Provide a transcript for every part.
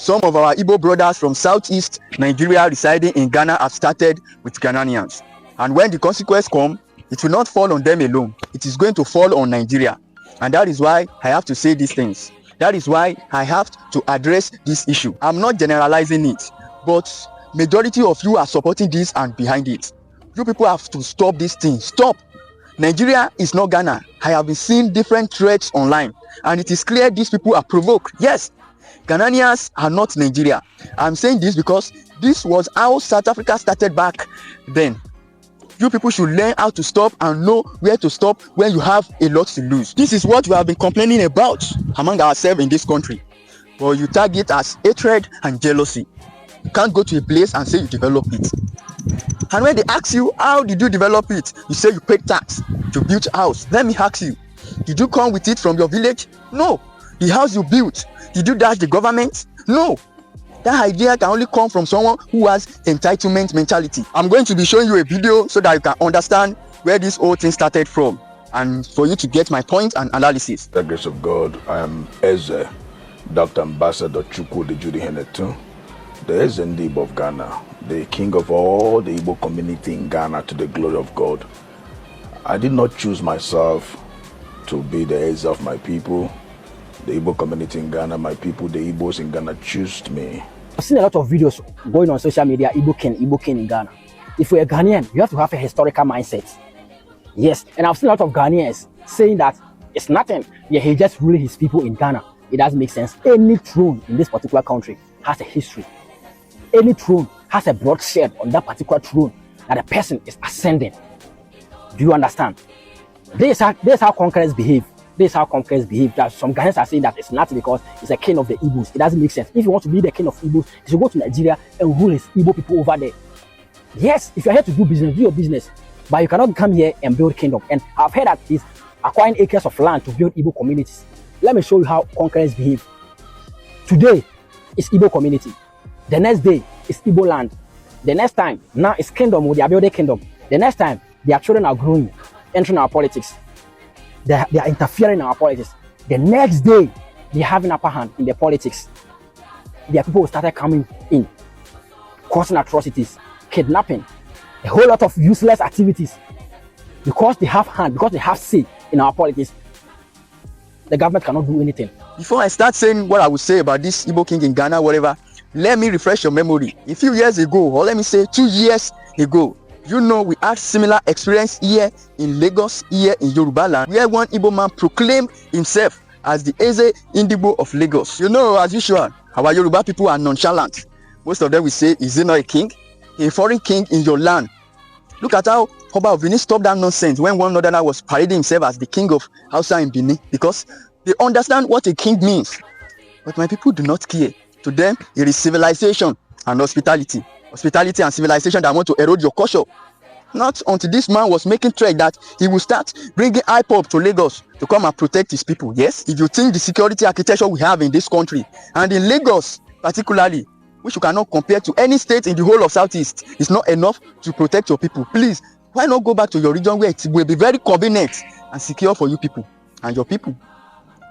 Some of our Igbo brothers from southeast Nigeria residing in Ghana have started with Ghanaians. And when the consequence come, it will not fall on them alone. It is going to fall on Nigeria. And that is why I have to say these things. That is why I have to address this issue. I'm not generalizing it, but majority of you are supporting this and behind it. You people have to stop this thing. Stop. Nigeria is not Ghana. I have been seeing different threats online, and it is clear these people are provoked. Yes, Ghanaians are not Nigeria. I'm saying this because this was how South Africa started back then. You people should learn how to stop and know where to stop when you have a lot to lose. This is what we have been complaining about among ourselves in this country. But you tag it as hatred and jealousy. You can't go to a place and say you develop it. And when they ask you, how did you develop it? You say you paid tax to build a house. Let me ask you, did you come with it from your village? No. The house you built, did you dash the government? No. That idea can only come from someone who has entitlement mentality. I'm going to be showing you a video so that you can understand where this whole thing started from, and for you to get my point and analysis. By the grace of God, I am Eze, Dr. Ambassador Chukwu de Judy Henetu, the Eze Ndi Igbo of Ghana, the king of all the Igbo community in Ghana, to the glory of God. I did not choose myself to be the Eze of my people. The Igbo community in Ghana, my people, the Igbos in Ghana, chose me. I've seen a lot of videos going on social media, Igbo king in Ghana. If you're a Ghanaian, you have to have a historical mindset. Yes, and I've seen a lot of Ghanaians saying that it's nothing. Yeah, he just ruling his people in Ghana. It doesn't make sense. Any throne in this particular country has a history. Any throne has a broad shed on that particular throne that a person is ascending. Do you understand? This is how conquerors behave. This is how conquerors behave. That some Ghanaians are saying that it's not because it's a king of the Igbos. It doesn't make sense. If you want to be the king of Igbos, you should go to Nigeria and rule his Igbo people over there. Yes, if you're here to do business, do your business. But you cannot come here and build kingdom. And I've heard that he's acquiring acres of land to build Igbo communities. Let me show you how conquerors behave. Today is Igbo community. The next day is Igbo land. The next time, now it's kingdom, they are building kingdom. The next time, their children are growing, entering our politics. They are interfering in our politics. The next day, they have an upper hand in the politics. Their people started coming in, causing atrocities, kidnapping, a whole lot of useless activities. Because they have hand, because they have say in our politics, the government cannot do anything. Before I start saying what I would say about this Igbo king in Ghana, whatever, let me refresh your memory. A few years ago, or let me say 2 years ago, you know, we had similar experience here in Lagos, here in Yoruba land, where one Igbo man proclaimed himself as the Eze Ndi Igbo of Lagos. You know, as usual, our Yoruba people are nonchalant. Most of them will say, is he not a king? A foreign king in your land. Look at how Oba of Benin stopped that nonsense when one northerner was parading himself as the king of Hausa in Benin, because they understand what a king means. But my people do not care. To them, it is civilization and hospitality. Hospitality and civilization that want to erode your culture. Not until this man was making threat that he will start bringing IPOP to Lagos to come and protect his people. Yes, if you think the security architecture we have in this country, and in Lagos particularly, which you cannot compare to any state in the whole of Southeast, is not enough to protect your people, please, why not go back to your region where it will be very convenient and secure for you people and your people?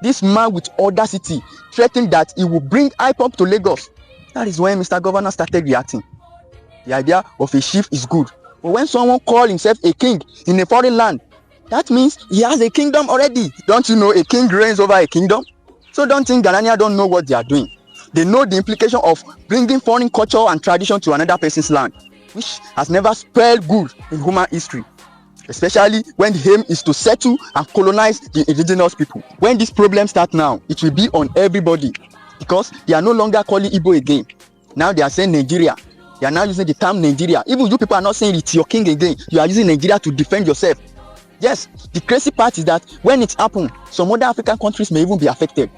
This man with audacity threatened that he will bring IPOP to Lagos. That is when Mr. Governor started reacting. The idea of a chief is good, but when someone calls himself a king in a foreign land, that means he has a kingdom already. Don't you know a king reigns over a kingdom? So don't think Ghanaians don't know what they are doing. They know the implication of bringing foreign culture and tradition to another person's land, which has never spelled good in human history, especially when the aim is to settle and colonize the indigenous people. When this problem starts now, it will be on everybody, because they are no longer calling Igbo again. Now they are saying Nigeria. They are now using the term Nigeria. Even you people are not saying it's your king again. You are using Nigeria to defend yourself. Yes, the crazy part is that when it happens, some other African countries may even be affected.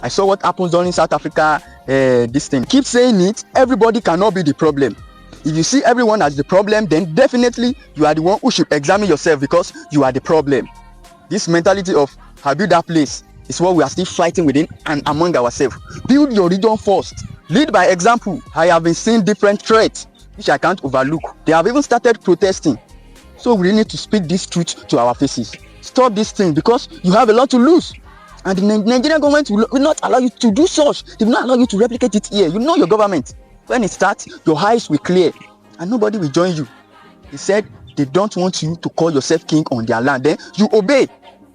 I saw what happens during South Africa, this thing. Keep saying it, everybody cannot be the problem. If you see everyone as the problem, then definitely you are the one who should examine yourself, because you are the problem. This mentality of I build that place is what we are still fighting within and among ourselves. Build your region first. Lead by example. I have been seeing different threats which I can't overlook. They have even started protesting. So we need to speak this truth to our faces. Stop this thing, because you have a lot to lose. And the Nigerian government will not allow you to do such. They will not allow you to replicate it here. You know your government. When it starts, your eyes will clear and nobody will join you. They said they don't want you to call yourself king on their land. Then you obey.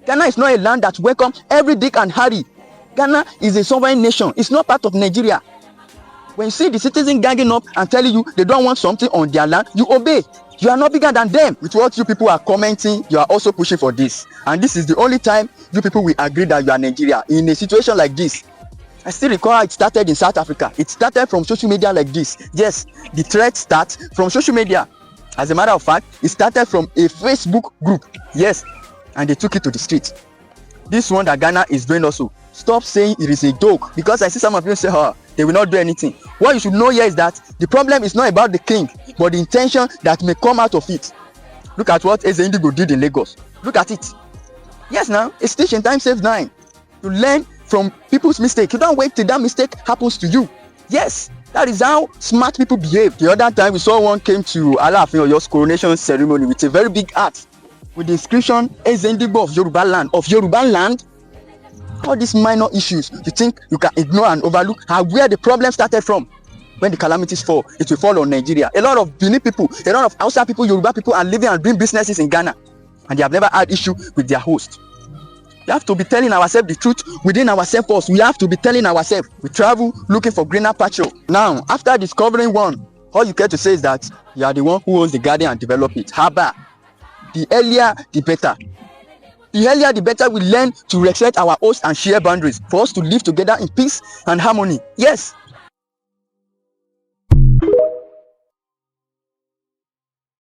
Ghana is not a land that welcomes every Dick and Harry. Ghana is a sovereign nation. It's not part of Nigeria. When you see the citizen ganging up and telling you they don't want something on their land, you obey. You are not bigger than them. With what you people are commenting, you are also pushing for this. And this is the only time you people will agree that you are Nigeria. In a situation like this, I still recall how it started in South Africa. It started from social media like this. Yes, the threat starts from social media. As a matter of fact, it started from a Facebook group. Yes, and they took it to the street. This one that Ghana is doing also. Stop saying it is a joke, because I see some of you say, oh, they will not do anything. What you should know here is that the problem is not about the king, but the intention that may come out of it. Look at what Eze Ndi Igbo did in Lagos. Look at it. Yes, now, a stitch in time saves 9. You learn from people's mistake. You don't wait till that mistake happens to you. Yes, that is how smart people behave. The other time we saw one came to Alaafin Oyo's coronation ceremony with a very big hat with the inscription Eze Ndi Igbo of Yoruba land. Of Yoruba land? All these minor issues you think you can ignore and overlook are where the problem started from. When the calamities fall, it will fall on Nigeria. A lot of Benin people, a lot of Hausa people, Yoruba people are living and doing businesses in Ghana, and they have never had issue with their host. We have to be telling ourselves the truth within ourselves first. We have to be telling ourselves. We travel looking for greener pasture. Now, after discovering one, all you care to say is that you are the one who owns the garden and develop it. Haba. The earlier, the better. The earlier, the better we learn to respect our hosts and share boundaries for us to live together in peace and harmony. Yes,